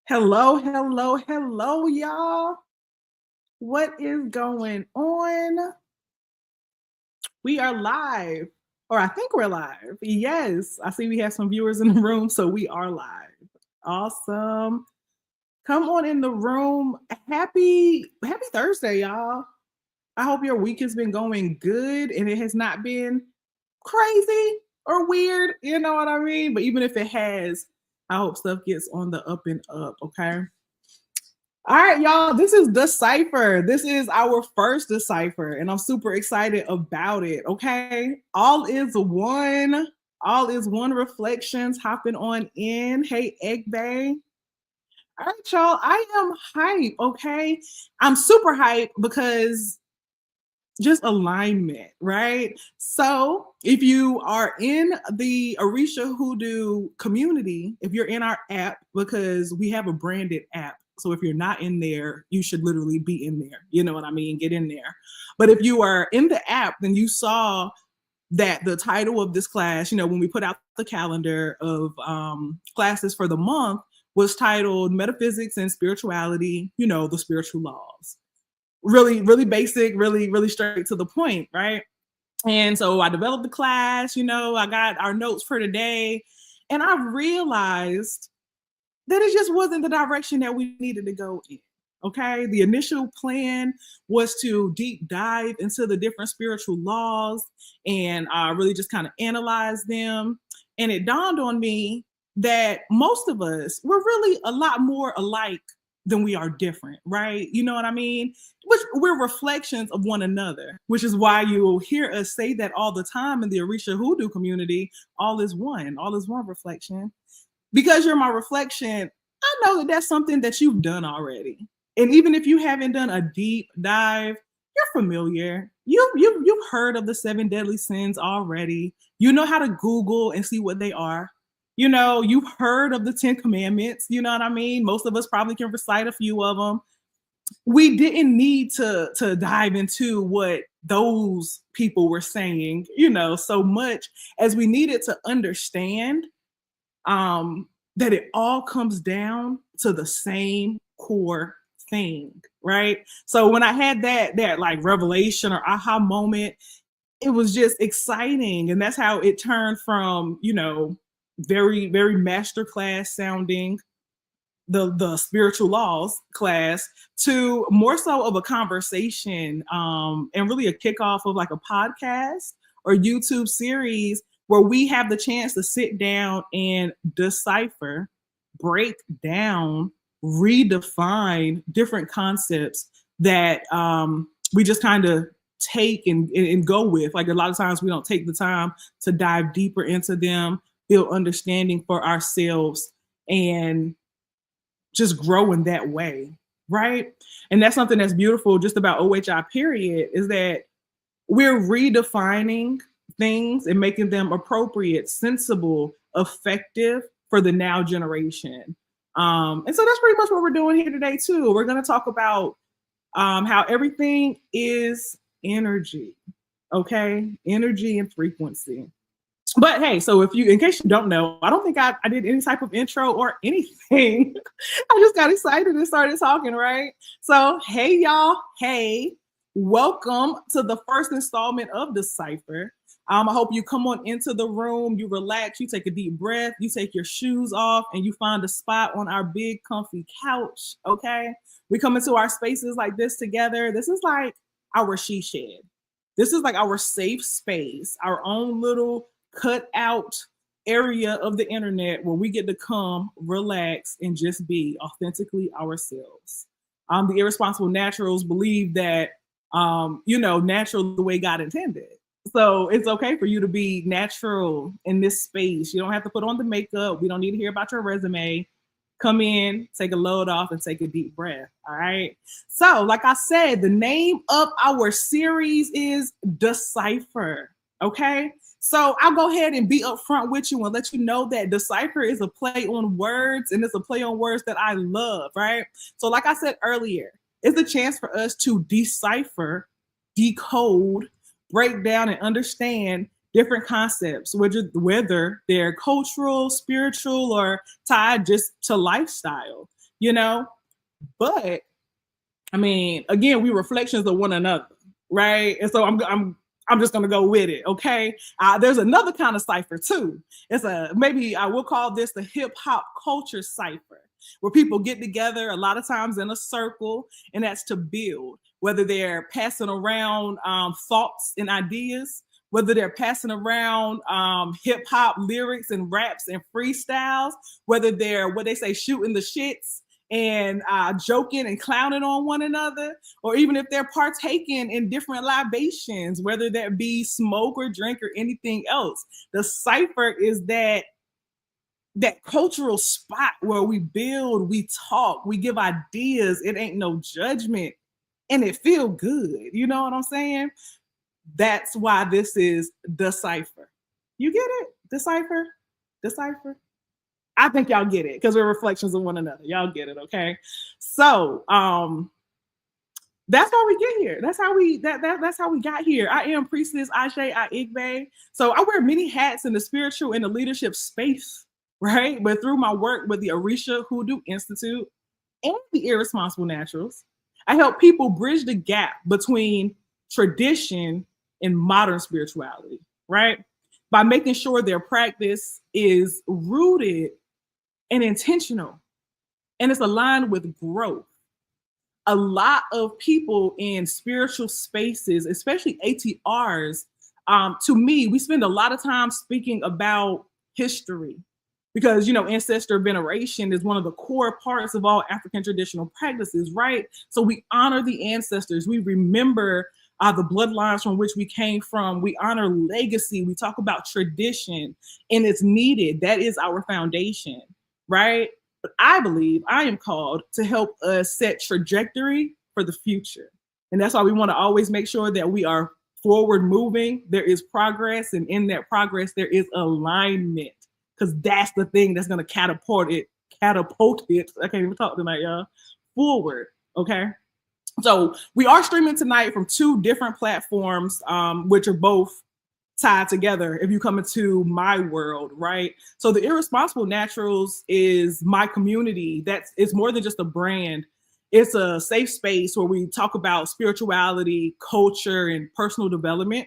Hello, hello, hello, y'all. What is going on? We are live, or I think we're live. Yes, I see we have some viewers in the room, so we are live. Awesome. Come on in the room. Happy Thursday, y'all. I hope your week has been going good and it has not been crazy or weird. You know what I mean? But even if it has, I hope stuff gets on the up and up, okay? All right, y'all. This is the Cypher. This is our first Decipher, and I'm super excited about it. Okay. All is one. All is one reflections hopping on in. Hey, Egg Bay. All right, y'all. I am hype. Okay. I'm super hype because just alignment, right? So if you are in the Orisha Hoodoo community, if you're in our app, because we have a branded app. So if you're not in there, you should literally be in there. You know what I mean? Get in there. But if you are in the app, then you saw that the title of this class, when we put out the calendar of classes for the month, was titled Metaphysics and Spirituality, the spiritual laws. Really, really basic, really, really straight to the point, right? And so I developed the class, I got our notes for today, and I realized that it just wasn't the direction that we needed to go in. Okay. The initial plan was to deep dive into the different spiritual laws and really just kind of analyze them. And it dawned on me that most of us, we're really a lot more alike than we are different, right? You know what I mean? Which we're reflections of one another, which is why you'll hear us say that all the time in the Orisha Hoodoo community, all is one reflection. Because you're my reflection, I know that that's something that you've done already. And even if you haven't done a deep dive, you're familiar. You've heard of the 7 deadly sins already. You know how to Google and see what they are. You've heard of the 10 commandments. You know what I mean? Most of us probably can recite a few of them. We didn't need to dive into what those people were saying, so much as we needed to understand that it all comes down to the same core thing, right? So when I had that like revelation or aha moment, it was just exciting. And that's how it turned from, very, very masterclass sounding the spiritual laws class to more so of a conversation and really a kickoff of like a podcast or YouTube series where we have the chance to sit down and decipher, break down, redefine different concepts that we just kind of take and go with. Like a lot of times we don't take the time to dive deeper into them, build understanding for ourselves, and just grow in that way, right? And that's something that's beautiful just about OHI period, is that we're redefining things and making them appropriate, sensible, effective for the now generation. And so that's pretty much what we're doing here today too. We're going to talk about how everything is energy, okay? Energy and frequency. But hey, so in case you don't know, I don't think I did any type of intro or anything. I just got excited and started talking, right? So, hey, y'all. Hey, welcome to the first installment of the Cypher. I hope you come on into the room, you relax, you take a deep breath, you take your shoes off, and you find a spot on our big, comfy couch, okay? We come into our spaces like this together. This is like our she shed. This is like our safe space, our own little cut out area of the internet where we get to come, relax, and just be authentically ourselves. The irresponsible naturals believe that, natural the way God intended. So it's okay for you to be natural in this space. You don't have to put on the makeup. We don't need to hear about your resume. Come in, take a load off, and take a deep breath. All right. So, like I said, the name of our series is Decipher. Okay. So I'll go ahead and be upfront with you and let you know that Decipher is a play on words, and it's a play on words that I love, right? So like I said earlier, it's a chance for us to decipher, decode, break down, and understand different concepts, whether they're cultural, spiritual, or tied just to lifestyle. you know? But I mean, again, we reflections of one another, right? And so I'm just gonna go with it, okay? There's another kind of cipher too. It's a maybe I will call this the hip hop culture cipher, where people get together a lot of times in a circle, and that's to build. Whether they're passing around thoughts and ideas, whether they're passing around hip hop lyrics and raps and freestyles, whether they're what they say shooting the shits and joking and clowning on one another, or even if they're partaking in different libations, whether that be smoke or drink or anything else. The cipher is that cultural spot where we build, we talk, we give ideas. It ain't no judgment, and it feel good. You know what I'm saying? That's why this is the cipher. You get it? The cipher? The cipher? I think y'all get it because we're reflections of one another. Y'all get it, okay? So that's how we get here. That's how we that's how we got here. I am Priestess Ashe Igbe. So I wear many hats in the spiritual and the leadership space, right? But through my work with the Orisha Hoodoo Institute and the Irresponsible Naturals, I help people bridge the gap between tradition and modern spirituality, right? By making sure their practice is rooted and intentional, and it's aligned with growth. A lot of people in spiritual spaces, especially ATRs, to me, we spend a lot of time speaking about history because, ancestor veneration is one of the core parts of all African traditional practices, right? So we honor the ancestors. We remember the bloodlines from which we came from. We honor legacy. We talk about tradition, and it's needed. That is our foundation, right? But I believe I am called to help us set trajectory for the future. And that's why we want to always make sure that we are forward moving. There is progress, and in that progress, there is alignment, because that's the thing that's going to catapult it. I can't even talk tonight, y'all. Forward, okay? So we are streaming tonight from 2 different platforms, which are both tied together if you come into my world, right? So the Irresponsible Naturals is my community. It's more than just a brand. It's a safe space where we talk about spirituality, culture, and personal development,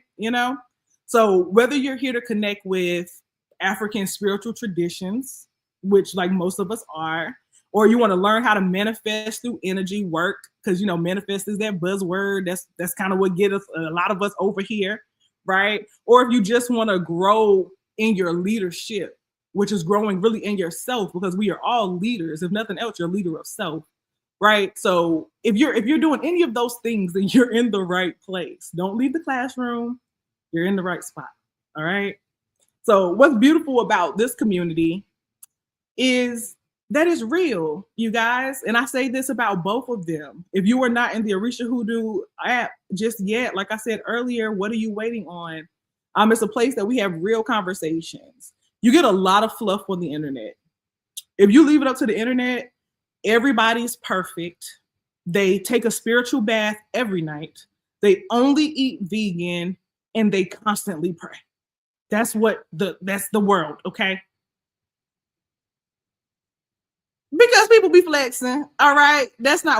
So whether you're here to connect with African spiritual traditions, which like most of us are, or you want to learn how to manifest through energy work, because manifest is that buzzword. That's kind of what gets us, a lot of us over here, right? Or if you just want to grow in your leadership, which is growing really in yourself, because we are all leaders. If nothing else, you're a leader of self, right? So if you're doing any of those things, then you're in the right place. Don't leave the classroom. You're in the right spot, all right? So what's beautiful about this community is that is real, you guys. And I say this about both of them. If you are not in the Orisha Hoodoo app just yet, like I said earlier, what are you waiting on? It's a place that we have real conversations. You get a lot of fluff on the internet. If you leave it up to the internet, everybody's perfect. They take a spiritual bath every night. They only eat vegan, and they constantly pray. That's the world, okay? Because people be flexing, all right?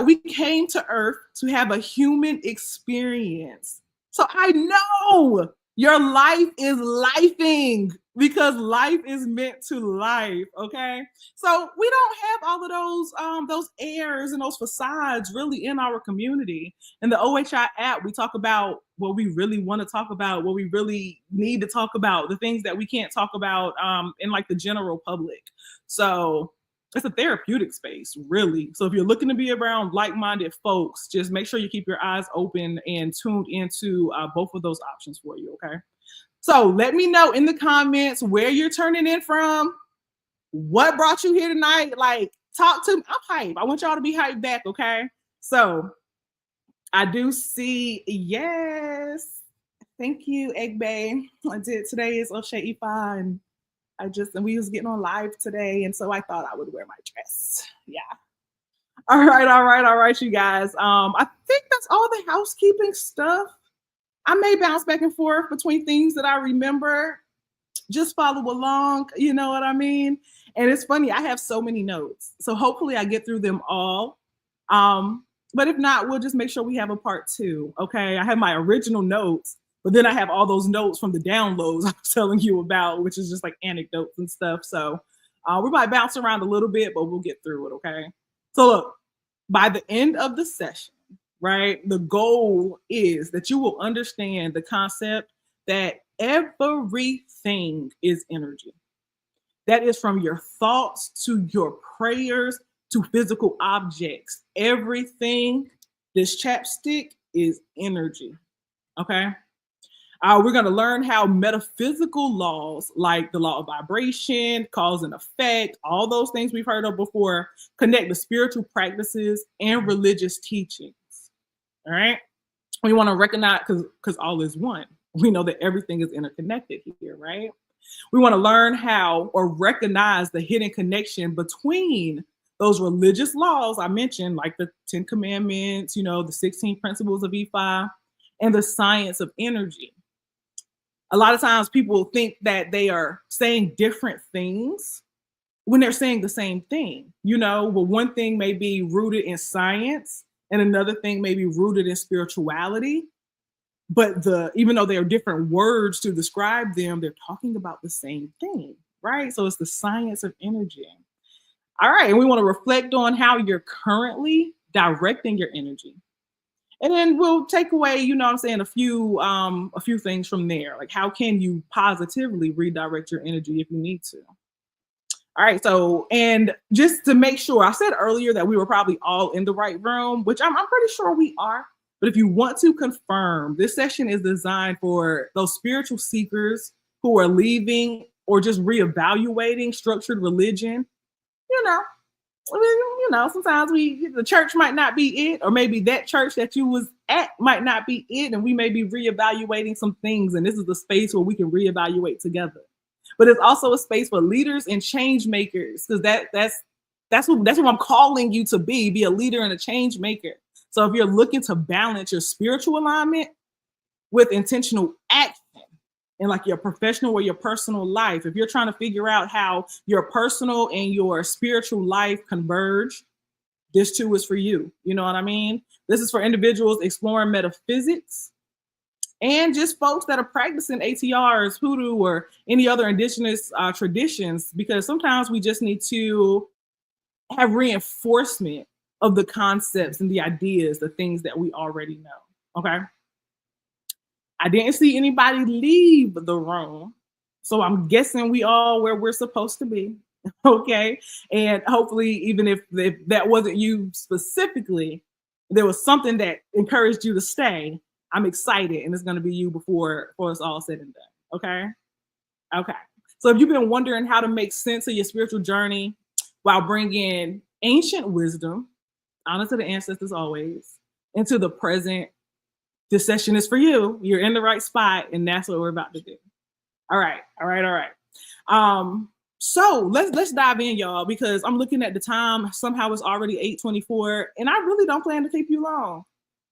We came to Earth to have a human experience. So I know your life is lifing, because life is meant to life, okay? So we don't have all of those airs and those facades really in our community. In the OHI app, we talk about what we really want to talk about, what we really need to talk about, the things that we can't talk about in like the general public. So it's a therapeutic space, really. So if you're looking to be around like-minded folks, just make sure you keep your eyes open and tuned into both of those options for you, okay? So let me know in the comments where you're turning in from, what brought you here tonight. Like, talk to me. I'm hyped. I want y'all to be hyped back, okay? So I do see, yes. Thank you, Egbe. I did. Today is Oshe Ifa, and we was getting on live today, and so I thought I would wear my dress. Yeah. All right, you guys. I think that's all the housekeeping stuff. I may bounce back and forth between things that I remember. Just follow along, you know what I mean? And it's funny, I have so many notes. So hopefully I get through them all. But if not, we'll just make sure we have a part two. Okay. I have my original notes, but then I have all those notes from the downloads I was telling you about, which is just like anecdotes and stuff. So we might bounce around a little bit, but we'll get through it. Okay. So look, by the end of the session, right, the goal is that you will understand the concept that everything is energy. That is from your thoughts to your prayers to physical objects. Everything, this chapstick is energy. Okay. We're going to learn how metaphysical laws like the law of vibration, cause and effect, all those things we've heard of before, connect to spiritual practices and religious teachings. All right. We want to recognize because all is one. We know that everything is interconnected here, right? We want to learn how or recognize the hidden connection between those religious laws I mentioned, like the 10 Commandments, the 16 Principles of Ifa, and the science of energy. A lot of times people think that they are saying different things when they're saying the same thing. Well, one thing may be rooted in science and another thing may be rooted in spirituality. But even though they are different words to describe them, they're talking about the same thing, right? So it's the science of energy. All right, and we want to reflect on how you're currently directing your energy. And then we'll take away, a few things from there. Like how can you positively redirect your energy if you need to? All right, so, and just to make sure, I said earlier that we were probably all in the right room, which I'm pretty sure we are. But if you want to confirm, this session is designed for those spiritual seekers who are leaving or just reevaluating structured religion. Sometimes the church might not be it, or maybe that church that you was at might not be it, and we may be reevaluating some things. And this is the space where we can reevaluate together. But it's also a space for leaders and change makers, because that's what I'm calling you to be a leader and a change maker. So if you're looking to balance your spiritual alignment with intentional action in like your professional or your personal life, if you're trying to figure out how your personal and your spiritual life converge, this too is for you. You know what I mean? This is for individuals exploring metaphysics and just folks that are practicing ATRs, hoodoo, or any other indigenous traditions, because sometimes we just need to have reinforcement of the concepts and the ideas, the things that we already know. Okay. I didn't see anybody leave the room, so I'm guessing we all where we're supposed to be. Okay. And hopefully, even if that wasn't you specifically, there was something that encouraged you to stay. I'm excited, and it's going to be you before it's all said and done. Okay. Okay. So if you've been wondering how to make sense of your spiritual journey while bringing ancient wisdom, honor to the ancestors always, into the present, this session is for you. You're in the right spot, and that's what we're about to do. All right. So let's dive in, y'all, because I'm looking at the time. Somehow it's already 8:24, and I really don't plan to keep you long.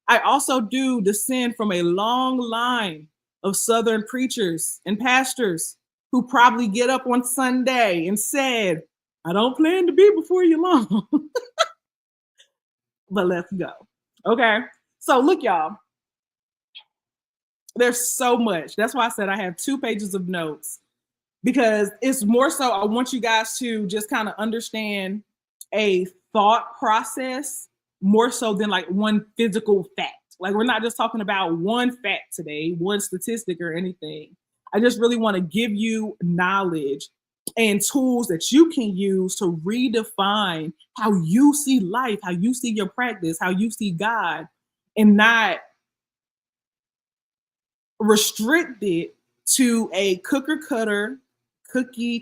I also do descend from a long line of Southern preachers and pastors who probably get up on Sunday and said, I don't plan to be before you long. But let's go. Okay. So look, y'all, there's so much. That's why I said I have 2 pages of notes, because it's more so I want you guys to just kind of understand a thought process more so than like one physical fact. Like, we're not just talking about one fact today, one statistic or anything. I just really want to give you knowledge and tools that you can use to redefine how you see life, how you see your practice, how you see God, and not restrict it to a cookie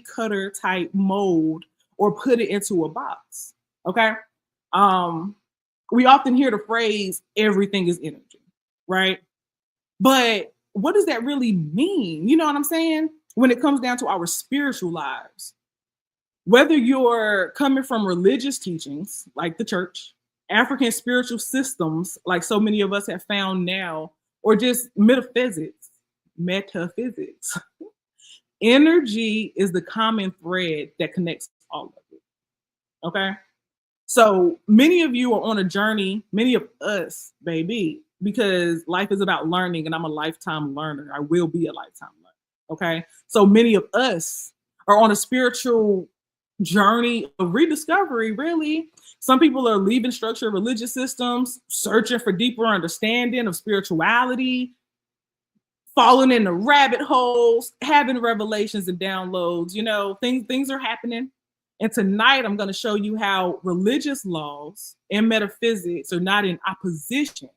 cutter type mold or put it into a box. Okay. We often hear the phrase, everything is energy, right? But what does that really mean? You know what I'm saying? When it comes down to our spiritual lives, whether you're coming from religious teachings like the church, African spiritual systems like so many of us have found now, or just metaphysics, energy is the common thread that connects all of it. Okay. So many of you are on a journey, many of us, baby, because life is about learning and I'm a lifetime learner. I will be a lifetime learner. Okay. So many of us are on a spiritual journey of rediscovery, really. Some people are leaving structured religious systems, searching for deeper understanding of spirituality, falling into rabbit holes, having revelations and downloads. Things are happening. And tonight I'm going to show you how religious laws and metaphysics are not in opposition,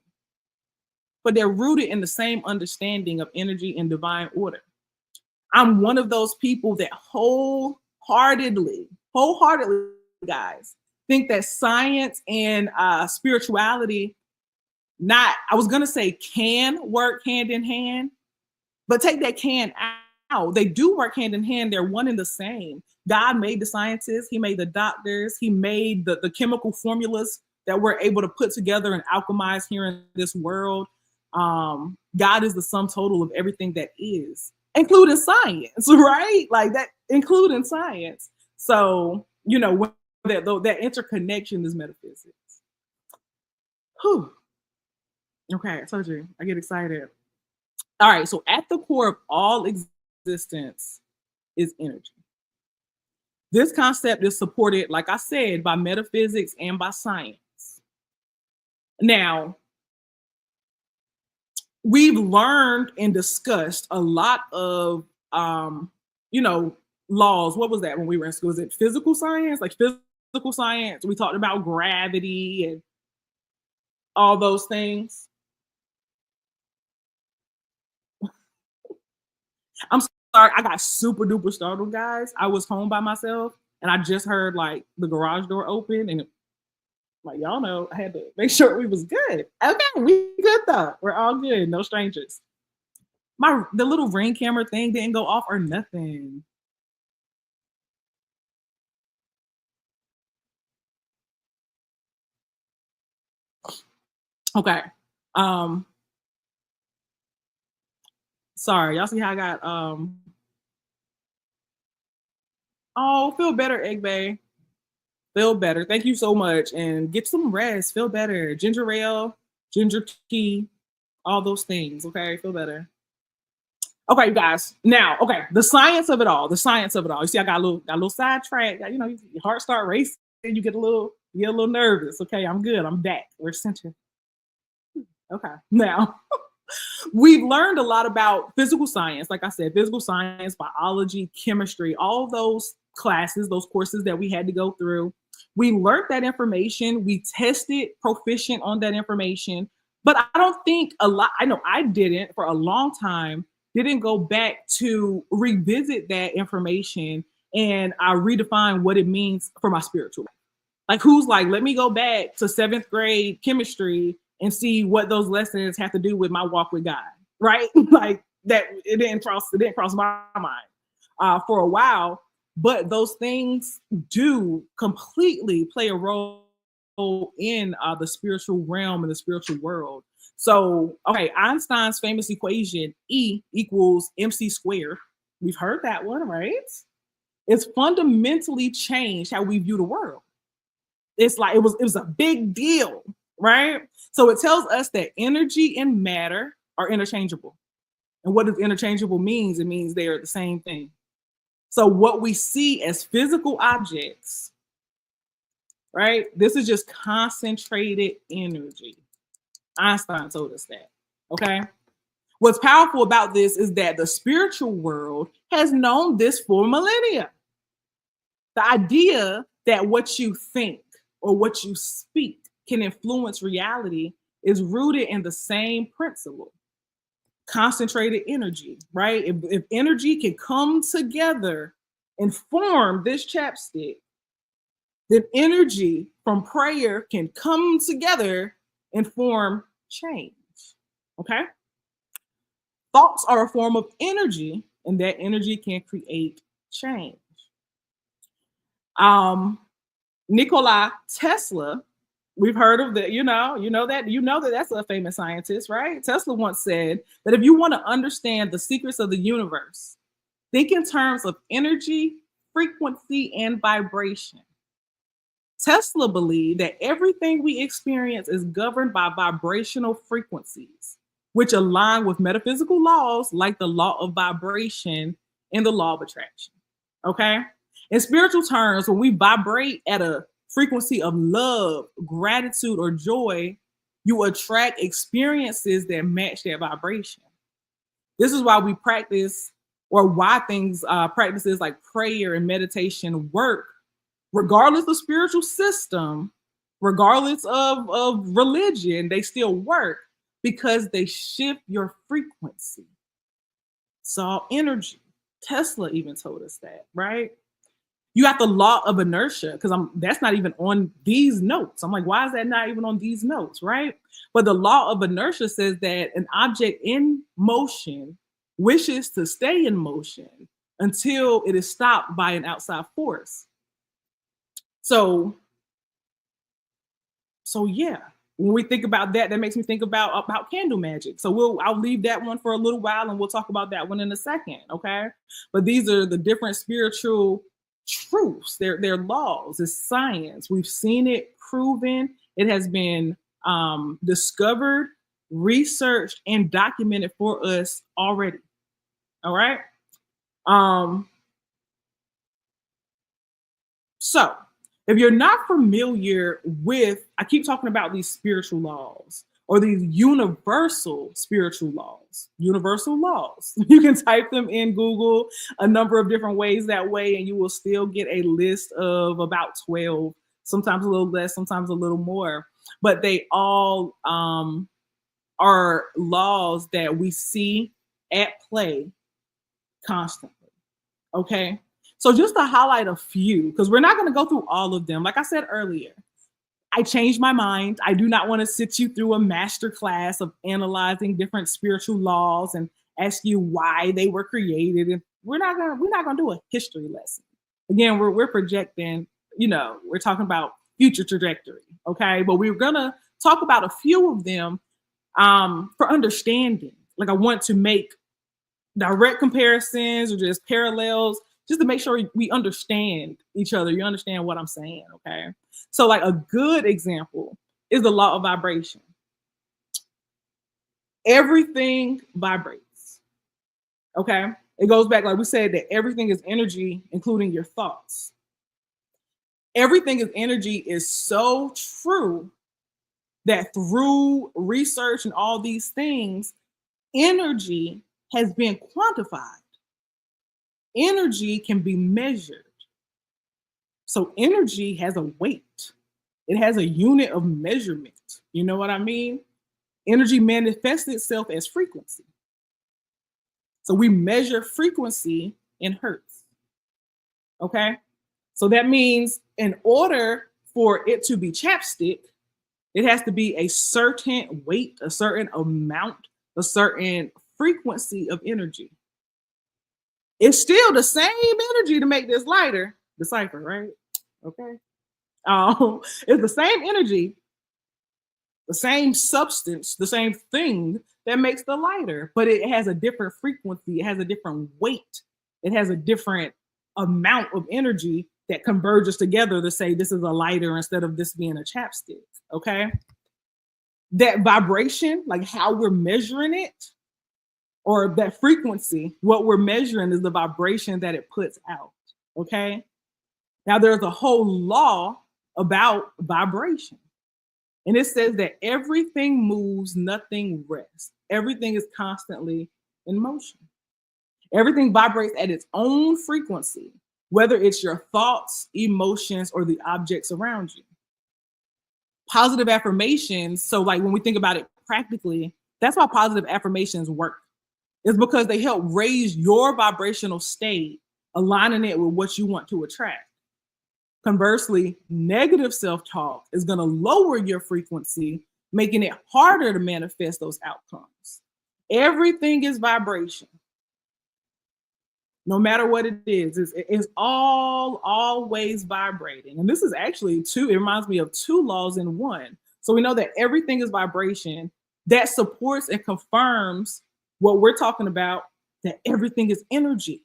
but they're rooted in the same understanding of energy and divine order. I'm one of those people that wholeheartedly, guys, think that science and spirituality I was going to say can work hand in hand, but take that can out. They do work hand in hand. They're one and the same. God made the scientists. He made the doctors. He made the chemical formulas that we're able to put together and alchemize here in this world. God is the sum total of everything that is, including science, right? Like that, including science. So, that interconnection is metaphysics. Whew. Okay, I told you, I get excited. All right, so at the core of all existence is energy. This concept is supported, like I said, by metaphysics and by science. Now, we've learned and discussed a lot of, laws. What was that when we were in school? Was it physical science? Like physical science. We talked about gravity and all those things. I'm sorry, I got super duper startled, guys. I was home by myself and I just heard like the garage door open and like y'all know I had to make sure we was good. Okay, we good though. We're all good, no strangers. The little Ring camera thing didn't go off or nothing. Okay. Sorry, y'all see how I got oh, feel better, Egg Bay. Feel better. Thank you so much. And get some rest. Feel better. Ginger ale, ginger tea, all those things. Okay, feel better. Okay, guys. Now, okay, the science of it all. The science of it all. You see, I got a little sidetracked. Your heart start racing. You get a little nervous. Okay, I'm good. I'm back. We're centered. Okay. Now, we've learned a lot about physical science. Like I said, physical science, biology, chemistry, all those classes, those courses that we had to go through. We learned that information. We tested proficient on that information. But I don't think I know I didn't for a long time, didn't go back to revisit that information and I redefine what it means for my spiritual life. Like who's like, let me go back to 7th grade chemistry and see what those lessons have to do with my walk with God, right? Like that it didn't cross my mind for a while, but those things do completely play a role in the spiritual realm and the spiritual world. So, okay, Einstein's famous equation, E equals mc squared. We've heard that one, right? It's fundamentally changed how we view the world. It's like it was a big deal, right? So it tells us that energy and matter are interchangeable. And what does interchangeable means? It means they are the same thing. So what we see as physical objects, right? This is just concentrated energy. Einstein told us that, okay? What's powerful about this is that the spiritual world has known this for millennia. The idea that what you think or what you speak can influence reality is rooted in the same principle. Concentrated energy, right? If energy can come together and form this chapstick, then energy from prayer can come together and form change. Okay? Thoughts are a form of energy, and that energy can create change. Nikola Tesla, we've heard of that, you know that that's a famous scientist, right? Tesla once said that if you want to understand the secrets of the universe, think in terms of energy, frequency and vibration. Tesla believed that everything we experience is governed by vibrational frequencies, which align with metaphysical laws like the law of vibration and the law of attraction. Okay? In spiritual terms, when we vibrate at a frequency of love, gratitude, or joy, you attract experiences that match that vibration. This is why we practice, or why practices like prayer and meditation work, regardless of spiritual system, regardless of religion, they still work because they shift your frequency. It's all energy. Tesla even told us that, right? You got the law of inertia, because that's not even on these notes. I'm like, why is that not even on these notes, right? But the law of inertia says that an object in motion wishes to stay in motion until it is stopped by an outside force. So yeah, when we think about that, that makes me think about candle magic. So I'll leave that one for a little while, and we'll talk about that one in a second, okay? But these are the different spiritual truths. They're laws. It's science. We've seen it proven. It has been discovered, researched, and documented for us already. All right. So if you're not familiar with, I keep talking about these spiritual laws or these universal spiritual laws, universal laws. You can type them in Google a number of different ways that way, and you will still get a list of about 12, sometimes a little less, sometimes a little more. But they all are laws that we see at play constantly. Okay. So just to highlight a few, because we're not going to go through all of them. Like I said earlier, I changed my mind. I do not want to sit you through a master class of analyzing different spiritual laws and ask you why they were created. And we're not gonna do a history lesson. Again, we're projecting, we're talking about future trajectory. Okay. But we're gonna talk about a few of them for understanding. Like I want to make direct comparisons or just parallels, just to make sure we understand each other. You understand what I'm saying, okay? So like a good example is the law of vibration. Everything vibrates, okay? It goes back, like we said, that everything is energy, including your thoughts. Everything is energy is so true that through research and all these things, energy has been quantified. Energy can be measured. So energy has a weight. It has a unit of measurement. You know what I mean? Energy manifests itself as frequency. So we measure frequency in hertz. Okay? So that means in order for it to be chapstick, it has to be a certain weight, a certain amount, a certain frequency of energy. It's still the same energy to make this lighter, the Cypher, right? Okay. It's the same energy, the same substance, the same thing that makes the lighter, but it has a different frequency. It has a different weight. It has a different amount of energy that converges together to say this is a lighter instead of this being a chapstick. Okay. That vibration, like how we're measuring it, or that frequency, what we're measuring is the vibration that it puts out, okay? Now, there's a whole law about vibration. And it says that everything moves, nothing rests. Everything is constantly in motion. Everything vibrates at its own frequency, whether it's your thoughts, emotions, or the objects around you. Positive affirmations, so like when we think about it practically, that's why positive affirmations work. It's because they help raise your vibrational state, aligning it with what you want to attract. Conversely, negative self-talk is going to lower your frequency, making it harder to manifest those outcomes. Everything is vibration. No matter what it is, it's all always vibrating. And this is actually it reminds me of two laws in one. So we know that everything is vibration. That supports and confirms what we're talking about, that everything is energy.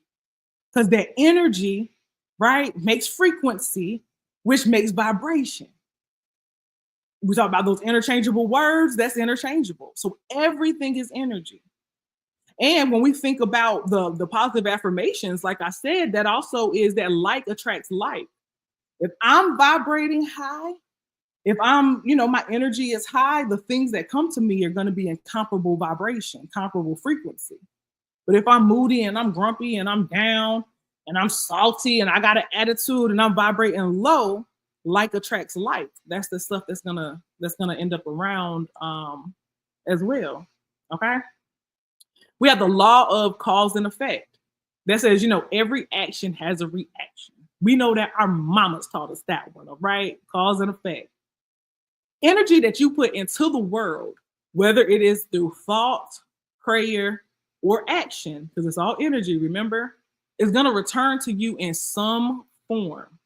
Because that energy right? Makes frequency, which makes vibration. We talk about those interchangeable words, that's interchangeable. So everything is energy. And when we think about the positive affirmations, like I said, that also is that like attracts like. If I'm vibrating high, if I'm, my energy is high, the things that come to me are going to be in comparable vibration, comparable frequency. But if I'm moody and I'm grumpy and I'm down and I'm salty and I got an attitude and I'm vibrating low, like attracts like. That's the stuff that's gonna end up around as well. Okay. We have the law of cause and effect that says, every action has a reaction. We know that our mamas taught us that one, all right? Cause and effect. Energy that you put into the world, whether it is through thought, prayer, or action, because it's all energy, remember, is going to return to you in some form.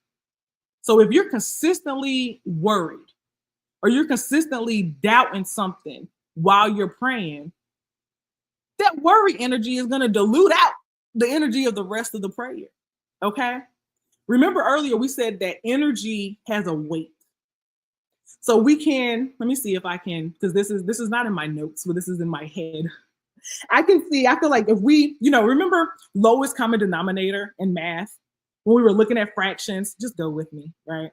So if you're consistently worried or you're consistently doubting something while you're praying, that worry energy is going to dilute out the energy of the rest of the prayer. Okay? Remember earlier we said that energy has a weight. So we can, let me see if I can, because this is not in my notes, but this is in my head. I feel like if we, remember lowest common denominator in math, when we were looking at fractions, just go with me, right?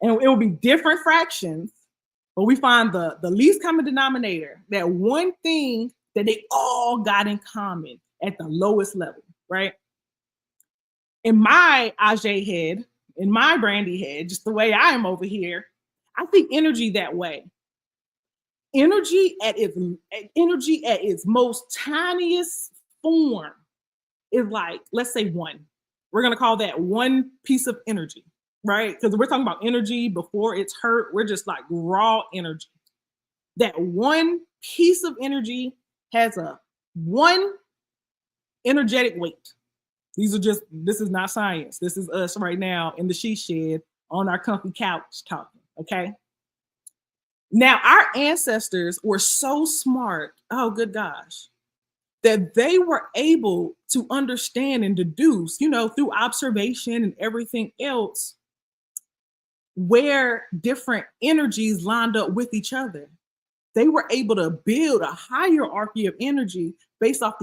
And it will be different fractions, but we find the least common denominator, that one thing that they all got in common at the lowest level, right? In my Ajay head, in my Brandy head, just the way I am over here, I think energy that way. Energy at its most tiniest form is like, let's say one. We're gonna call that one piece of energy, right? Because we're talking about energy before it's hurt. We're just like raw energy. That one piece of energy has a one energetic weight. This is not science. This is us right now in the she shed on our comfy couch talking, okay? Now, our ancestors were so smart, oh, good gosh, that they were able to understand and deduce, through observation and everything else, where different energies lined up with each other. They were able to build a hierarchy of energy based off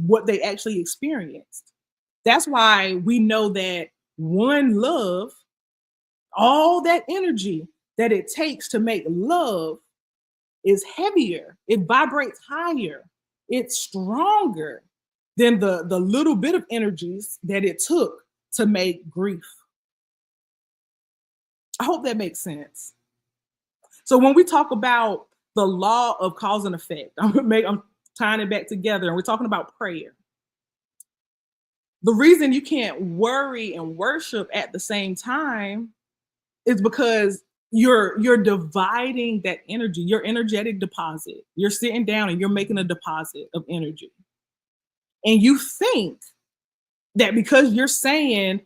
what they actually experienced. That's why we know that one love, all that energy that it takes to make love is heavier. It vibrates higher. It's stronger than the little bit of energies that it took to make grief. I hope that makes sense. So when we talk about the law of cause and effect, I'm tying it back together, and we're talking about prayer. The reason you can't worry and worship at the same time is because you're dividing that energy, your energetic deposit. You're sitting down and you're making a deposit of energy. And you think that because you're saying,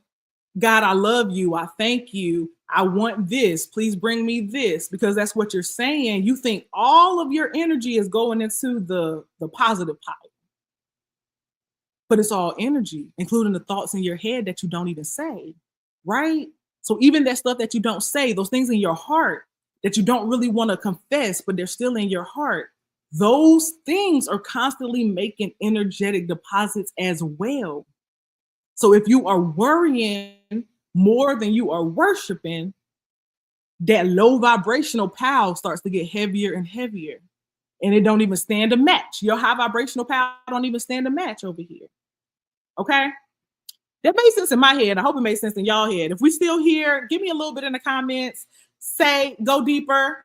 God, I love you, I thank you, I want this, please bring me this, because that's what you're saying, you think all of your energy is going into the positive pile. But it's all energy, including the thoughts in your head that you don't even say, right? So even that stuff that you don't say, those things in your heart that you don't really want to confess, but they're still in your heart, those things are constantly making energetic deposits as well. So if you are worrying more than you are worshiping, that low vibrational pile starts to get heavier and heavier. And it don't even stand a match. Your high vibrational pile don't even stand a match over here. Okay? That made sense in my head. I hope it made sense in y'all head. If we still here, give me a little bit in the comments. Say, go deeper.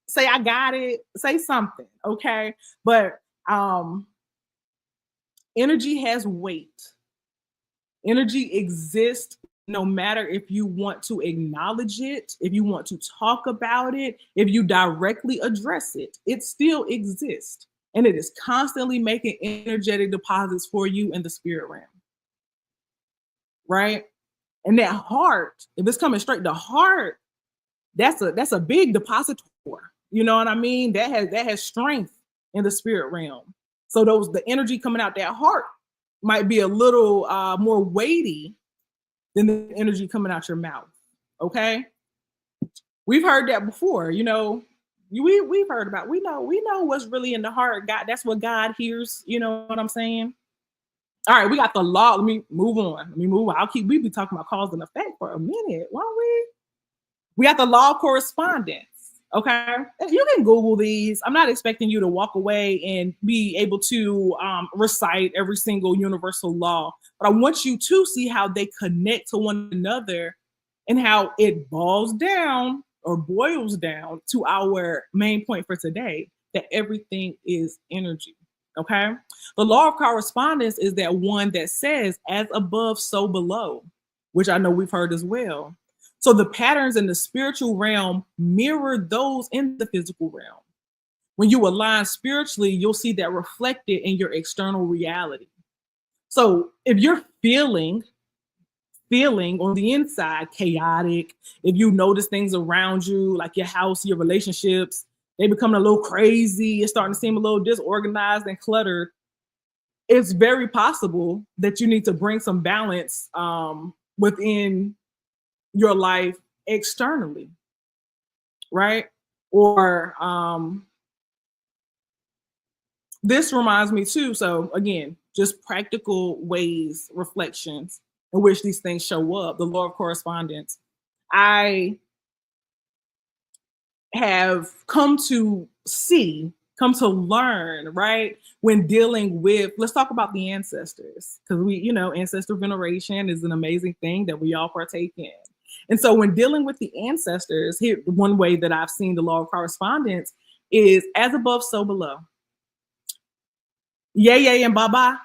Say, I got it. Say something, okay? But energy has weight. Energy exists no matter if you want to acknowledge it, if you want to talk about it, if you directly address it, it still exists. And it is constantly making energetic deposits for you in the spirit realm. Right? And that heart, if it's coming straight to heart, that's a big depositor. You know what I mean? That has strength in the spirit realm. So the energy coming out that heart might be a little more weighty than the energy coming out your mouth. Okay? We've heard that before, you know. We've heard about, we know what's really in the heart. God, that's what God hears, you know what I'm saying? All right, we got the law. Let me move on. Let me move on. We be talking about cause and effect for a minute, won't we? We got the law of correspondence. Okay. You can Google these. I'm not expecting you to walk away and be able to recite every single universal law, but I want you to see how they connect to one another and how it boils down or boils down to our main point for today, that everything is energy. Okay. The law of correspondence is that one that says, as above, so below, which I know we've heard as well. So the patterns in the spiritual realm mirror those in the physical realm. When you align spiritually, you'll see that reflected in your external reality. So if you're feeling on the inside chaotic, if you notice things around you, like your house, your relationships, they becoming a little crazy, it's starting to seem a little disorganized and cluttered, it's very possible that you need to bring some balance within your life externally, right? Or this reminds me too. So again, just practical ways, reflections in which these things show up. The law of correspondence. I have come to learn, right? When dealing with, let's talk about the ancestors, because ancestor veneration is an amazing thing that we all partake in. And so when dealing with the ancestors, here, one way that I've seen the law of correspondence is as above, so below. Yay, and bye-bye.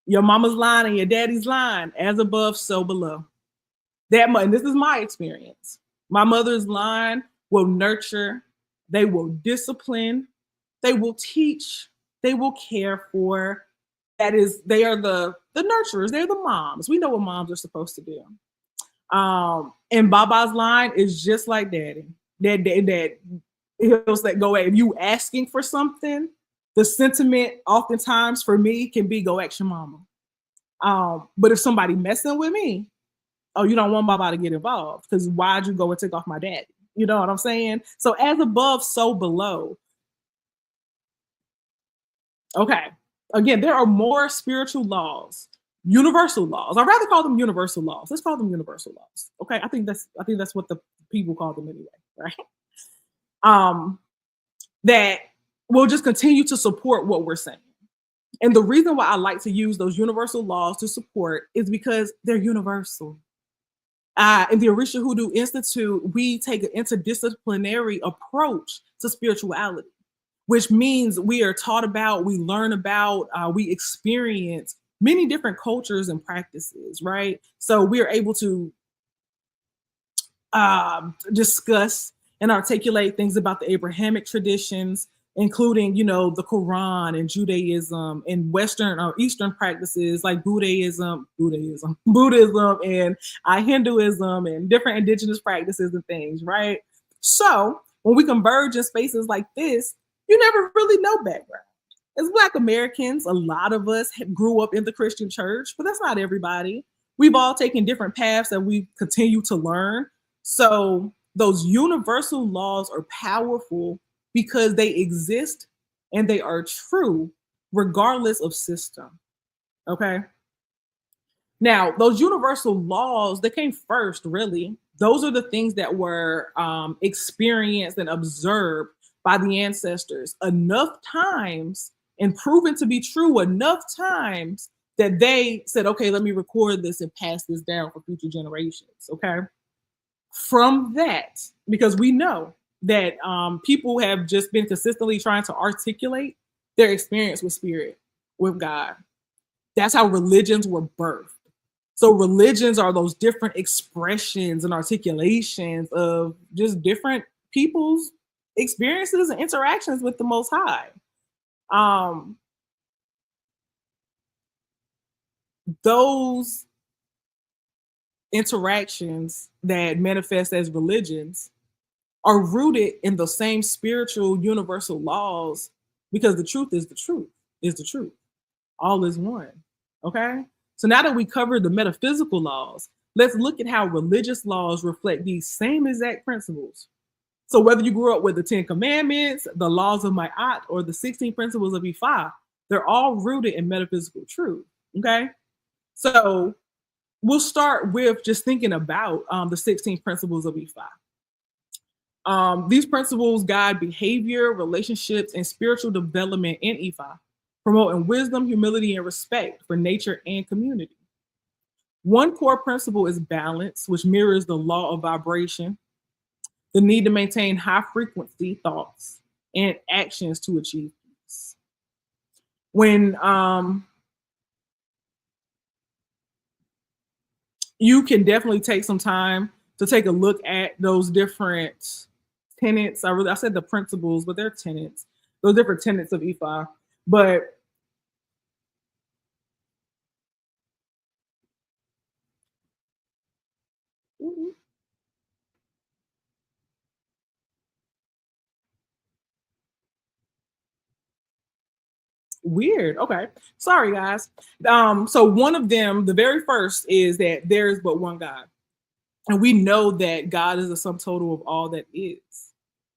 Your mama's line and your daddy's line, as above, so below. And this is my experience. My mother's line will nurture, they will discipline, they will teach, they will care for. They are the nurturers, they're the moms. We know what moms are supposed to do. And Baba's line is just like daddy. That he'll say, go at, if you asking for something, the sentiment oftentimes for me can be, go ask your mama. But if somebody messing with me, oh, you don't want Baba to get involved, because why'd you go and take off my daddy? You know what I'm saying? So as above, so below. Okay. Again, there are more spiritual laws, universal laws. I'd rather call them universal laws. Let's call them universal laws. Okay. I think that's what the people call them anyway, right? That will just continue to support what we're saying. And the reason why I like to use those universal laws to support is because they're universal. In the Orisha Hoodoo Institute, we take an interdisciplinary approach to spirituality, which means we are taught about, we learn about, we experience many different cultures and practices, right? So we are able to discuss and articulate things about the Abrahamic traditions, including, the Quran and Judaism and Western or Eastern practices like Buddhism, and Hinduism and different indigenous practices and things, right? So when we converge in spaces like this, you never really know background. As Black Americans, a lot of us grew up in the Christian church, but that's not everybody. We've all taken different paths that we continue to learn. So those universal laws are powerful because they exist and they are true regardless of system. Okay. Now, those universal laws, they came first, really. Those are the things that were experienced and observed by the ancestors enough times and proven to be true enough times that they said, okay, let me record this and pass this down for future generations. Okay. From that, because we know that people have just been consistently trying to articulate their experience with spirit, with God. That's how religions were birthed. So religions are those different expressions and articulations of just different people's experiences and interactions with the Most High. Those interactions that manifest as religions are rooted in the same spiritual universal laws, because the truth is the truth. All is one. Okay. So now that we covered the metaphysical laws, let's look at how religious laws reflect these same exact principles. So whether you grew up with the 10 Commandments, the laws of Maat, or the 16 Principles of Ifa, they're all rooted in metaphysical truth. Okay. So we'll start with just thinking about the 16 Principles of Ifa. These principles guide behavior, relationships, and spiritual development in Ifa, promoting wisdom, humility, and respect for nature and community. One core principle is balance, which mirrors the law of vibration, the need to maintain high frequency thoughts and actions to achieve peace. When you can definitely take some time to take a look at those different tenets. I said the principles, but they're tenets, those different tenets of Ifa. But weird. Okay. Sorry, guys. So one of them, the very first, is that there is but one God. And we know that God is the sum total of all that is,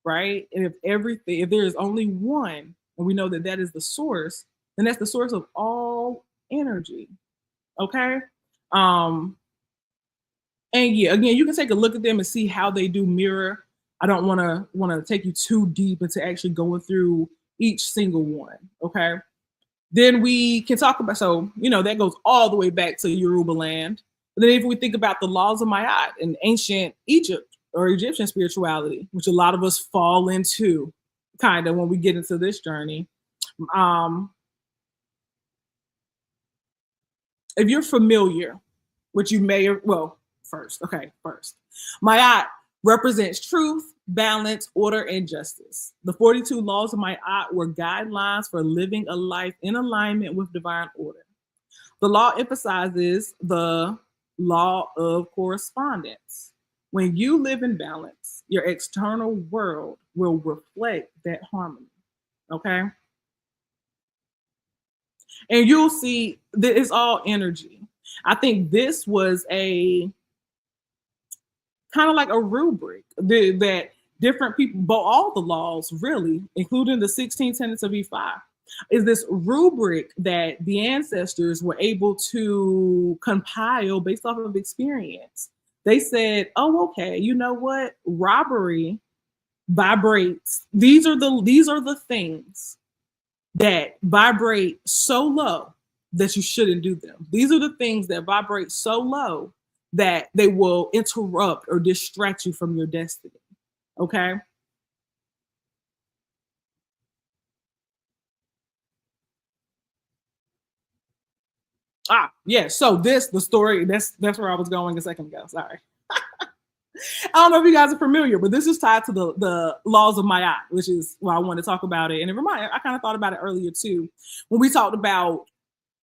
right? And if there is only one, and we know that that is the source, then that's the source of all energy. Okay. Um, and yeah, again, you can take a look at them and see how they do mirror. I don't want to take you too deep into actually going through each single one. Okay. Then we can talk about, so, that goes all the way back to Yoruba land. But then if we think about the laws of Maat in ancient Egypt or Egyptian spirituality, which a lot of us fall into kind of when we get into this journey. If you're familiar, which you may, first. Maat represents truth, balance, order, and justice. The 42 laws of Maat were guidelines for living a life in alignment with divine order. The law emphasizes the law of correspondence. When you live in balance, your external world will reflect that harmony. Okay? And you'll see that it's all energy. I think this was a kind of like a rubric that different people, but all the laws really, including the 16 tenets of Ifa, is this rubric that the ancestors were able to compile based off of experience. They said, oh, okay, you know what? Robbery vibrates. These are the things that vibrate so low that you shouldn't do them. These are the things that vibrate so low that they will interrupt or distract you from your destiny. Okay. Yeah. So the story, that's where I was going a second ago. Sorry. I don't know if you guys are familiar, but this is tied to the laws of Maat, which is why I want to talk about it. And I kind of thought about it earlier too, when we talked about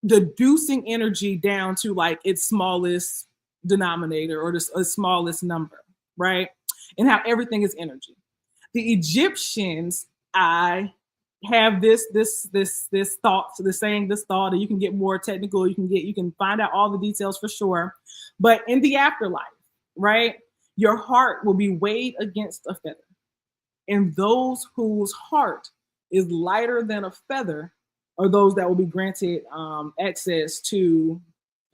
deducing energy down to like its smallest denominator or the smallest number, right? And how everything is energy. The Egyptians, I have this thought, this thought, and you can get more technical, you can find out all the details for sure. But in the afterlife, right, your heart will be weighed against a feather. And those whose heart is lighter than a feather are those that will be granted access to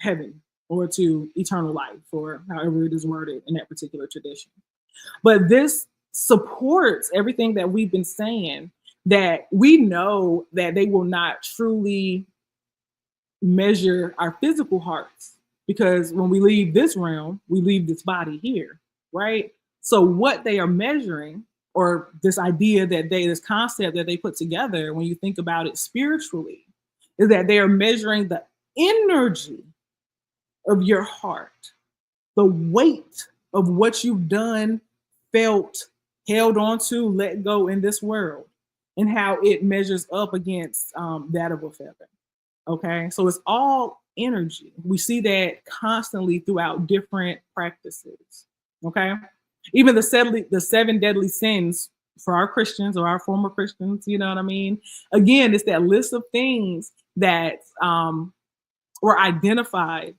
heaven or to eternal life, or however it is worded in that particular tradition. But this supports everything that we've been saying, that we know that they will not truly measure our physical hearts, because when we leave this realm, we leave this body here, right? So what they are measuring, or this concept that they put together, when you think about it spiritually, is that they are measuring the energy of your heart, the weight of what you've done, felt, held on to, let go in this world, and how it measures up against that of a feather. Okay, so it's all energy. We see that constantly throughout different practices. Okay, even the seven deadly sins for our Christians or our former Christians, you know what I mean? Again, it's that list of things that were identified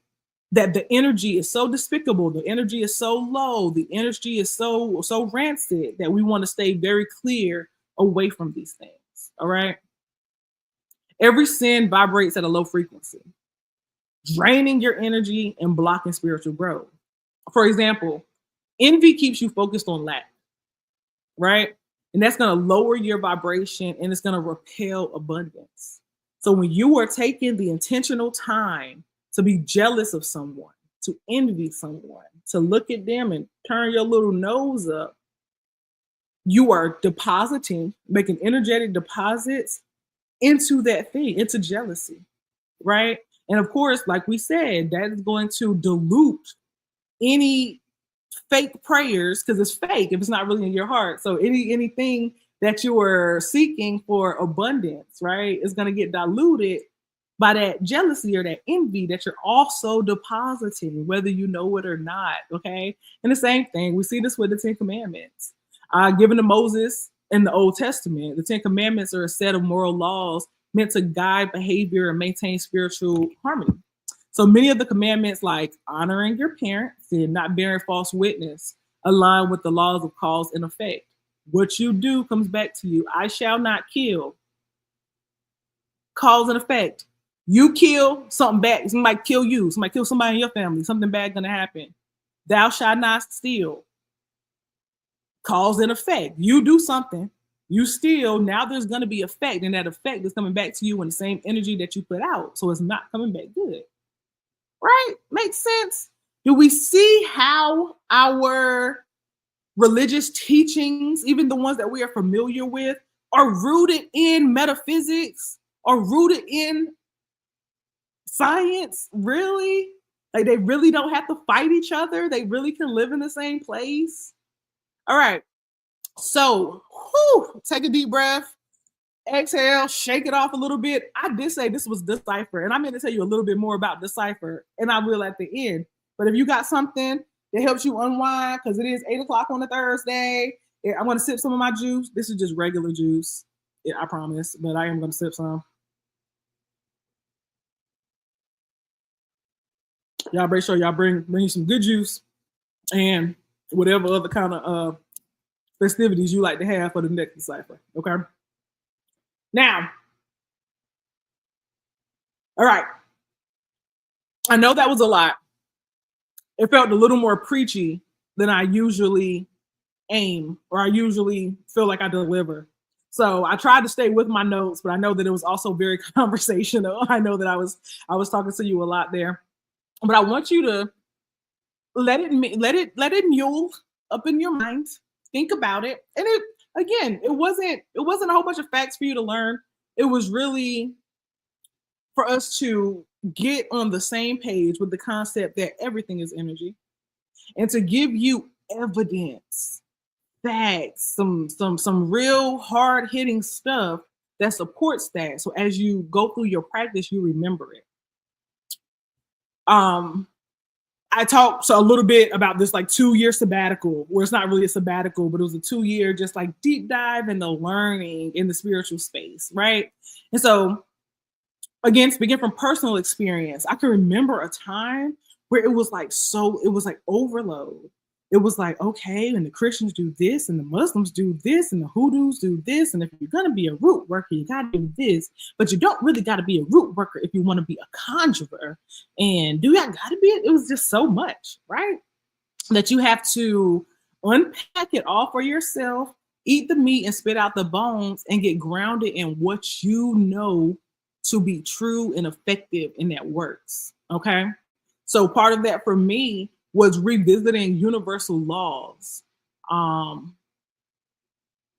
that the energy is so despicable, the energy is so low, the energy is so rancid that we want to stay very clear away from these things. All right. Every sin vibrates at a low frequency, draining your energy and blocking spiritual growth. For example, envy keeps you focused on lack, right? And that's going to lower your vibration and it's going to repel abundance. So when you are taking the intentional time to be jealous of someone, to envy someone, to look at them and turn your little nose up, you are depositing, making energetic deposits into that thing, into jealousy, right? And of course, like we said, that is going to dilute any fake prayers because it's fake if it's not really in your heart. So anything that you are seeking for abundance, right, is going to get diluted by that jealousy or that envy that you're also depositing, whether you know it or not. Okay. And the same thing, we see this with the 10 Commandments given to Moses in the Old Testament. The 10 Commandments are a set of moral laws meant to guide behavior and maintain spiritual harmony. So many of the commandments, like honoring your parents and not bearing false witness, align with the laws of cause and effect. What you do comes back to you. I shall not kill. Cause and effect. You kill, something bad. Somebody kill you. Somebody kill somebody in your family. Something bad gonna happen. Thou shalt not steal. Cause and effect. You do something. You steal. Now there's gonna be effect, and that effect is coming back to you in the same energy that you put out. So it's not coming back good. Right? Makes sense. Do we see how our religious teachings, even the ones that we are familiar with, are rooted in metaphysics, are rooted in science? Really? Like they really don't have to fight each other. They really can live in the same place. All right. So, take a deep breath. Exhale, shake it off a little bit. I did say this was the Cypher, and I'm going to tell you a little bit more about the Cypher, and I will at the end. But if you got something that helps you unwind, because it is 8:00 on a Thursday, I'm going to sip some of my juice. This is just regular juice, I promise, but I am going to sip some. Y'all make sure y'all bring you some good juice and whatever other kind of festivities you like to have for the next Cypher. Okay. Now, all right. I know that was a lot. It felt a little more preachy than I usually aim or I usually feel like I deliver. So I tried to stay with my notes, but I know that it was also very conversational. I know that I was talking to you a lot there, but I want you to let it mule up in your mind. Think about it, and it wasn't a whole bunch of facts for you to learn. It was really for us to get on the same page with the concept that everything is energy and to give you evidence, facts, some real hard hitting stuff that supports that. So as you go through your practice, you remember it. I talked a little bit about this like 2-year sabbatical, where it's not really a sabbatical, but it was a 2-year just like deep dive into learning in the spiritual space, right? And so again, speaking from personal experience, I can remember a time where it was like overload. It was like, okay, and the Christians do this, and the Muslims do this, and the Hindus do this, and if you're gonna be a root worker, you gotta do this, but you don't really gotta be a root worker if you want to be a conjurer. And do that gotta be it? It was just so much, right? That you have to unpack it all for yourself, eat the meat and spit out the bones, and get grounded in what you know to be true and effective and that works. Okay. So part of that for me was revisiting universal laws.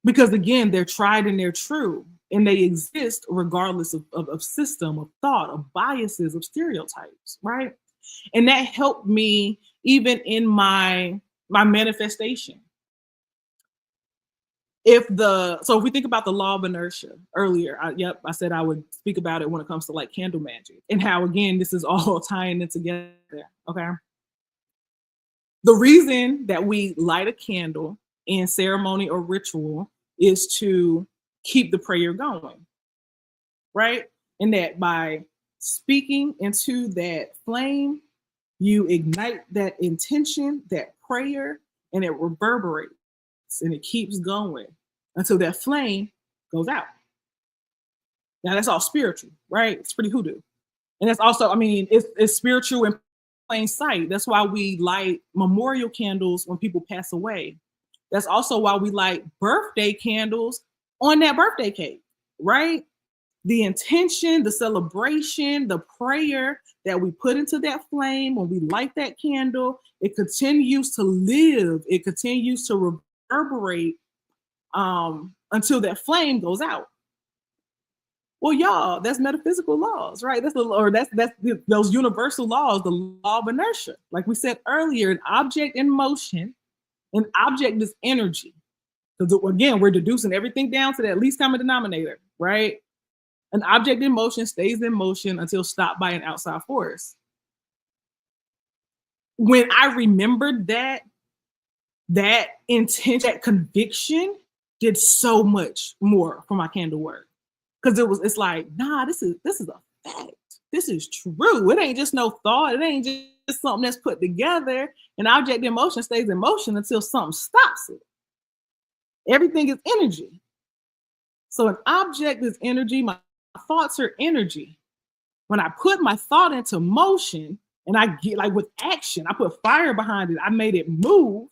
Because again, they're tried and they're true, and they exist regardless of system, of thought, of biases, of stereotypes, right? And that helped me even in my manifestation. If we think about the law of inertia earlier, I said I would speak about it when it comes to like candle magic and how, again, this is all tying it together. Okay. The reason that we light a candle in ceremony or ritual is to keep the prayer going, right? And that by speaking into that flame, You ignite that intention, that prayer, and it reverberates and it keeps going until that flame goes out. Now that's all spiritual, right? It's pretty hoodoo. And that's also, I mean, it's spiritual in plain sight. That's why we light memorial candles when people pass away. That's also why we light birthday candles on that birthday cake, right? The intention, the celebration, the prayer that we put into that flame when we light that candle, it continues to live, it continues to reverberate until that flame goes out. Well, y'all, that's metaphysical laws, right? That's those universal laws, the law of inertia. Like we said earlier, an object in motion, an object is energy. Because again, we're deducing everything down to that least common denominator, right? An object in motion stays in motion until stopped by an outside force. When I remembered that intent, that conviction did so much more for my candle work. Because it's like, nah, this is a fact. This is true. It ain't just no thought. It ain't just something that's put together. An object in motion stays in motion until something stops it. Everything is energy. So an object is energy. My thoughts are energy. When I put my thought into motion and I get like with action, I put fire behind it, I made it move,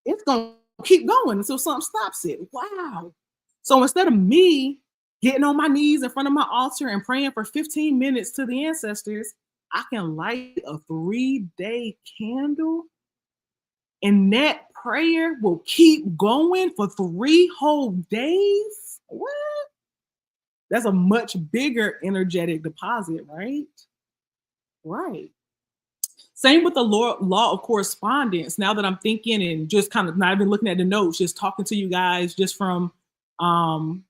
it's going to keep going until something stops it. Wow. So instead of me getting on my knees in front of my altar and praying for 15 minutes to the ancestors, I can light a 3-day candle and that prayer will keep going for 3 whole days. What? That's a much bigger energetic deposit, right? Right. Same with the law of correspondence. Now that I'm thinking and just kind of not even looking at the notes, just talking to you guys just from that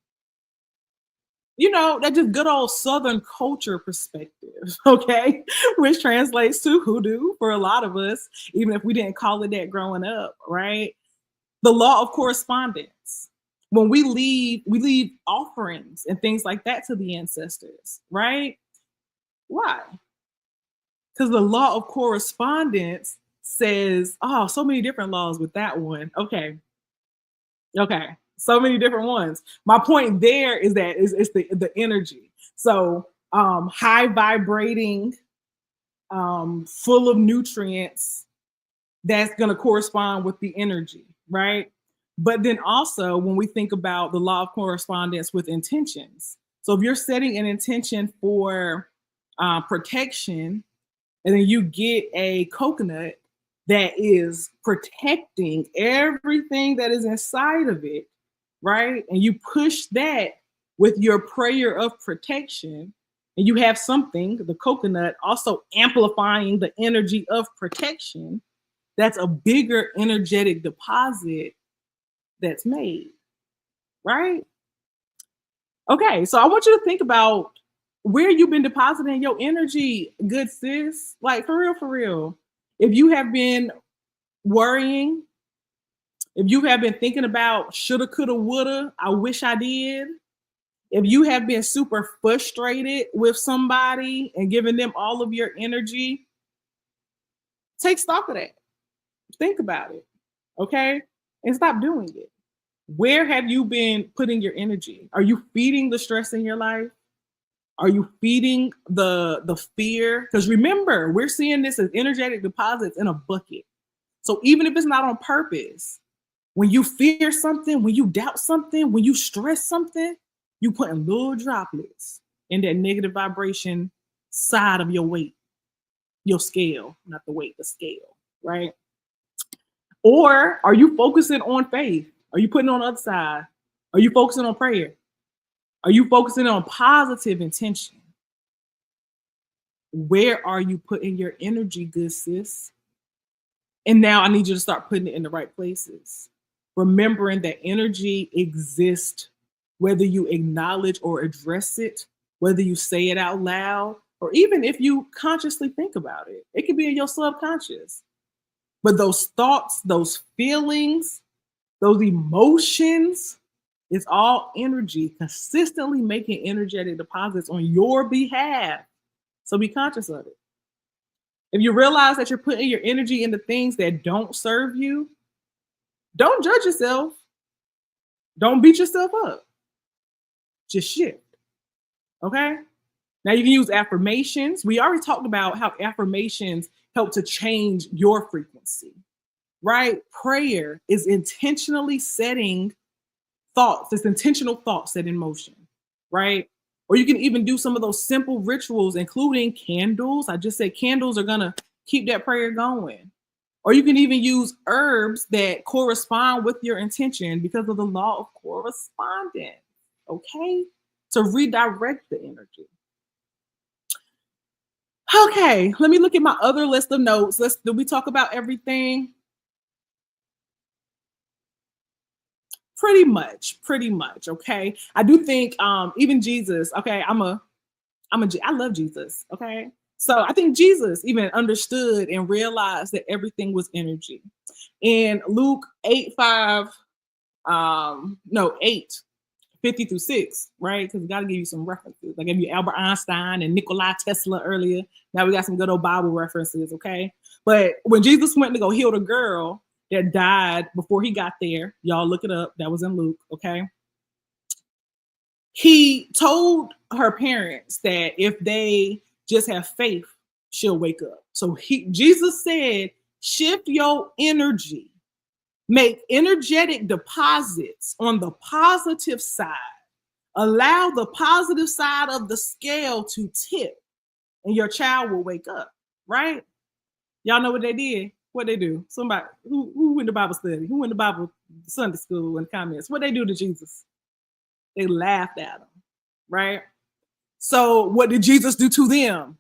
just good old Southern culture perspective, okay? Which translates to hoodoo for a lot of us, even if we didn't call it that growing up, right? The law of correspondence. When we leave offerings and things like that to the ancestors, right? Why? Because the law of correspondence says, oh, so many different laws with that one. Okay. So many different ones. My point there is that it's the energy. So high vibrating, full of nutrients, that's going to correspond with the energy, right? But then also when we think about the law of correspondence with intentions. So if you're setting an intention for protection, and then you get a coconut that is protecting everything that is inside of it, right? And you push that with your prayer of protection, and you have something, the coconut, also amplifying the energy of protection. That's a bigger energetic deposit that's made, right? Okay, so I want you to think about where you've been depositing your energy, good sis. Like for real. If you have been worrying, if you have been thinking about shoulda, coulda, woulda, I wish I did. If you have been super frustrated with somebody and giving them all of your energy, take stock of that. Think about it, okay? And stop doing it. Where have you been putting your energy? Are you feeding the stress in your life? Are you feeding the fear? Because remember, we're seeing this as energetic deposits in a bucket. So even if it's not on purpose, when you fear something, when you doubt something, when you stress something, you putting little droplets in that negative vibration side of your weight, your scale, not the weight, the scale, right? Or are you focusing on faith? Are you putting on the other side? Are you focusing on prayer? Are you focusing on positive intention? Where are you putting your energy, good sis? And now I need you to start putting it in the right places. Remembering that energy exists, whether you acknowledge or address it, whether you say it out loud, or even if you consciously think about it. It could be in your subconscious. But those thoughts, those feelings, those emotions, it's all energy consistently making energetic deposits on your behalf. So be conscious of it. If you realize that you're putting your energy into things that don't serve you, don't judge yourself. Don't beat yourself up. Just shift. Okay. Now you can use affirmations. We already talked about how affirmations help to change your frequency, right? Prayer is intentionally setting thoughts, it's intentional thoughts set in motion, right? Or you can even do some of those simple rituals, including candles. I just said candles are going to keep that prayer going. Or you can even use herbs that correspond with your intention because of the law of correspondence, okay? To redirect the energy. Okay, let me look at my other list of notes. Did we talk about everything? Pretty much. Okay. I do think even Jesus, okay, I love Jesus. Okay. So I think Jesus even understood and realized that everything was energy. In Luke 8:5, no, 8:50-6, right? Because we got to give you some references. I gave you Albert Einstein and Nikola Tesla earlier. Now we got some good old Bible references, okay? But when Jesus went to go heal the girl that died before he got there, y'all look it up. That was in Luke, okay? He told her parents that if they just have faith, she'll wake up. So Jesus said, shift your energy, make energetic deposits on the positive side. Allow the positive side of the scale to tip, and your child will wake up, right? Y'all know what they did? What they do? Somebody who went to Bible study, who went to Bible Sunday school in the comments, what they do to Jesus? They laughed at him, right? So what did Jesus do to them?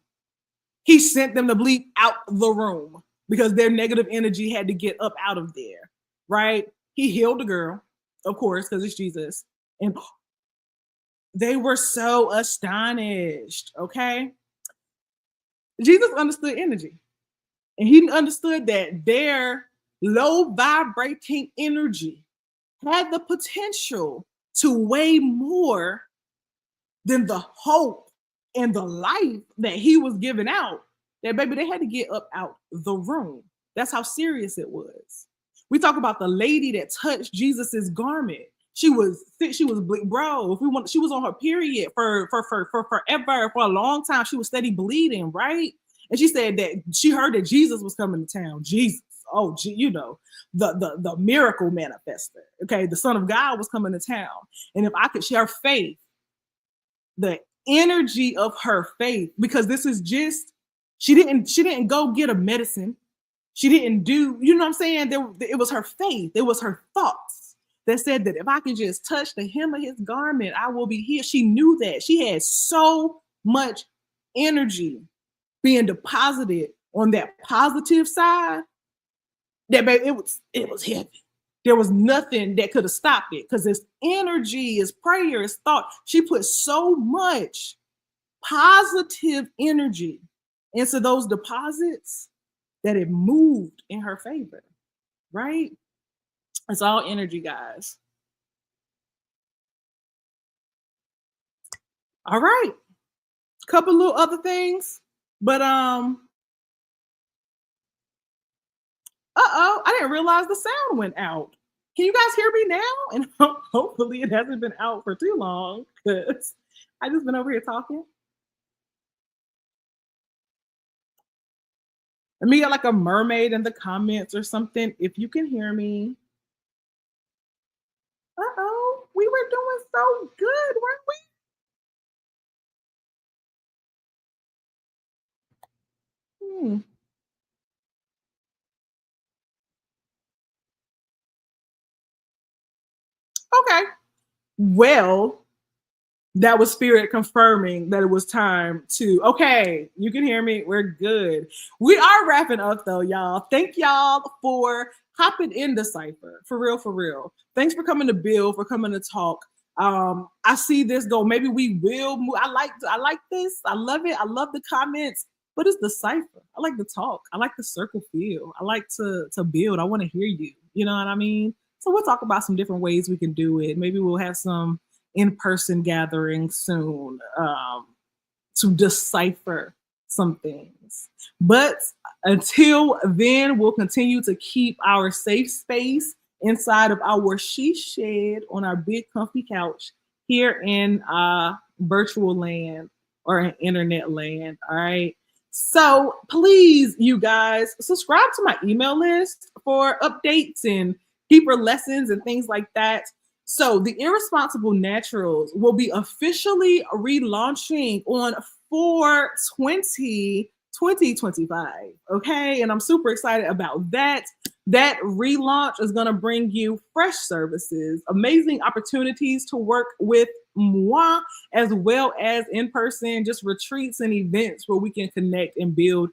He sent them to bleep out the room because their negative energy had to get up out of there, right? He healed the girl, of course, because it's Jesus. And they were so astonished, okay? Jesus understood energy. And he understood that their low vibrating energy had the potential to weigh more than the hope and the life that he was giving out. That baby, they had to get up out the room. That's how serious it was. We talk about the lady that touched Jesus's garment. She was sick. She was bro. If we want, she was on her period for forever, for a long time. She was steady bleeding, right? And she said that she heard that Jesus was coming to town. Jesus, you know, the miracle manifester. Okay, the Son of God was coming to town. And if I could share faith, the energy of her faith, because this is just she didn't go get a medicine. She didn't do, you know what I'm saying? It was her faith. It was her thoughts that said that if I could just touch the hem of his garment, I will be healed. She knew that. She had so much energy being deposited on that positive side that baby, it was heavy. There was nothing that could have stopped it because it's energy, it's prayer, it's thought. She put so much positive energy into those deposits that it moved in her favor, right? It's all energy, guys. All right. Couple little other things, but I didn't realize the sound went out. Can you guys hear me now? And hopefully it hasn't been out for too long because I just been over here talking. Let me get like a mermaid in the comments or something if you can hear me. We were doing so good, weren't we? Okay. Well, that was spirit confirming that it was time to, okay, you can hear me. We're good. We are wrapping up though, y'all. Thank y'all for hopping in the Cypher. For real, for real. Thanks for coming to build, for coming to talk. I see this go. Maybe we will move. I like this. I love it. I love the comments, but it's the Cypher. I like to talk. I like the circle feel. I like to build. I want to hear you. You know what I mean? So we'll talk about some different ways we can do it. Maybe we'll have some in-person gathering soon to decipher some things. But until then, we'll continue to keep our safe space inside of our she shed on our big comfy couch here in virtual land or in internet land. All right. So please, you guys, subscribe to my email list for updates and deeper lessons and things like that. So the Irresponsible Naturals will be officially relaunching on 4/20/2025. Okay. And I'm super excited about that. That relaunch is going to bring you fresh services, amazing opportunities to work with moi, as well as in person, just retreats and events where we can connect and build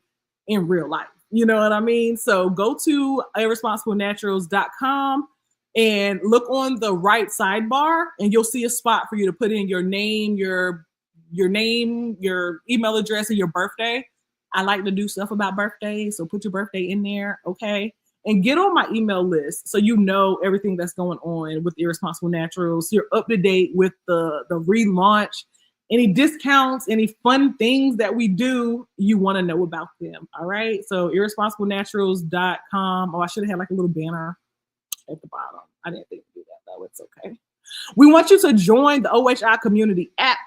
in real life. You know what I mean? So go to irresponsiblenaturals.com and look on the right sidebar, and you'll see a spot for you to put in your name, your email address, and your birthday. I like to do stuff about birthdays, so put your birthday in there, okay? And get on my email list so you know everything that's going on with Irresponsible Naturals. You're up to date with the relaunch, any discounts, any fun things that we do, you want to know about them, all right? So irresponsiblenaturals.com. Oh, I should have had like a little banner at the bottom. I didn't think to do that, though. It's okay. We want you to join the OHI community app.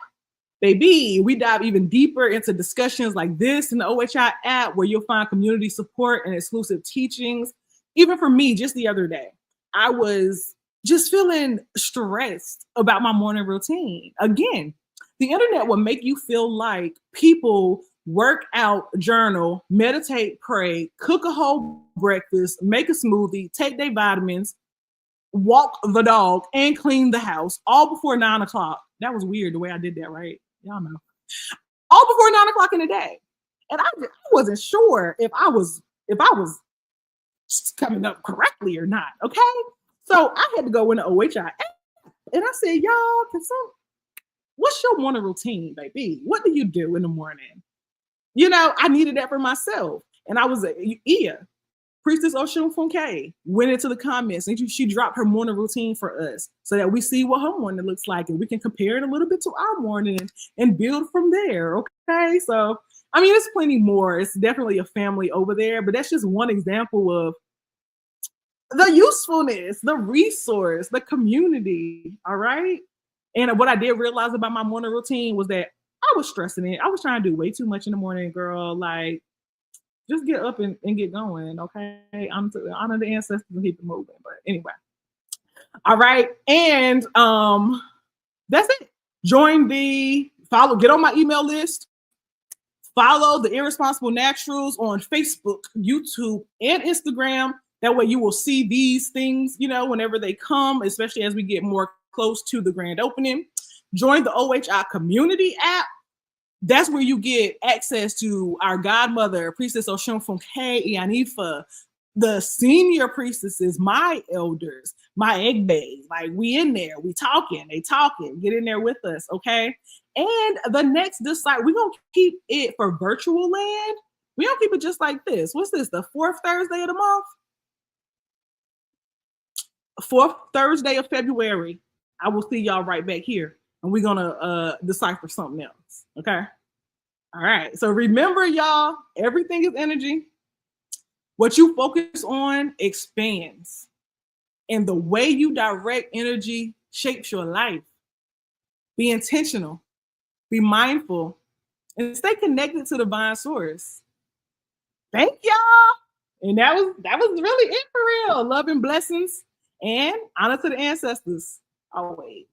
Baby, we dive even deeper into discussions like this in the OHI app, where you'll find community support and exclusive teachings. Even for me, just the other day, I was just feeling stressed about my morning routine. Again, the internet will make you feel like people work out, journal, meditate, pray, cook a whole breakfast, make a smoothie, take their vitamins, walk the dog, and clean the house all before 9 o'clock. That was weird the way I did that, right? Y'all know. All before 9 o'clock in the day. And I wasn't sure if I was coming up correctly or not. Okay. So I had to go into OHI and I said, y'all, what's your morning routine, baby? What do you do in the morning? You know, I needed that for myself. And I was Ia, Priestess Oshun went into the comments and she dropped her morning routine for us so that we see what her morning looks like and we can compare it a little bit to our morning and build from there. Okay. So, I mean, there's plenty more. It's definitely a family over there, but that's just one example of the usefulness, the resource, the community. All right. And what I did realize about my morning routine was that I was stressing it. I was trying to do way too much in the morning, girl. Like, just get up and get going, okay? Honor the ancestors and keep it moving. But anyway. All right. And that's it. Get on my email list. Follow the Irresponsible Naturals on Facebook, YouTube, and Instagram. That way you will see these things, you know, whenever they come, especially as we get more close to the grand opening. Join the OHI community app. That's where you get access to our godmother, Priestess Oshun Ifa, the senior priestesses, my elders, my egbe. Like, we in there, they talking, get in there with us, okay? And the next decide, we're gonna keep it for virtual land. We don't keep it just like this. What's this? The fourth Thursday of the month? Fourth Thursday of February. I will see y'all right back here. And we're gonna decipher something else. Okay. All right. So remember, y'all, everything is energy. What you focus on expands. And the way you direct energy shapes your life. Be intentional, be mindful, and stay connected to the divine source. Thank y'all. And that was really it for real. Love and blessings and honor to the ancestors always.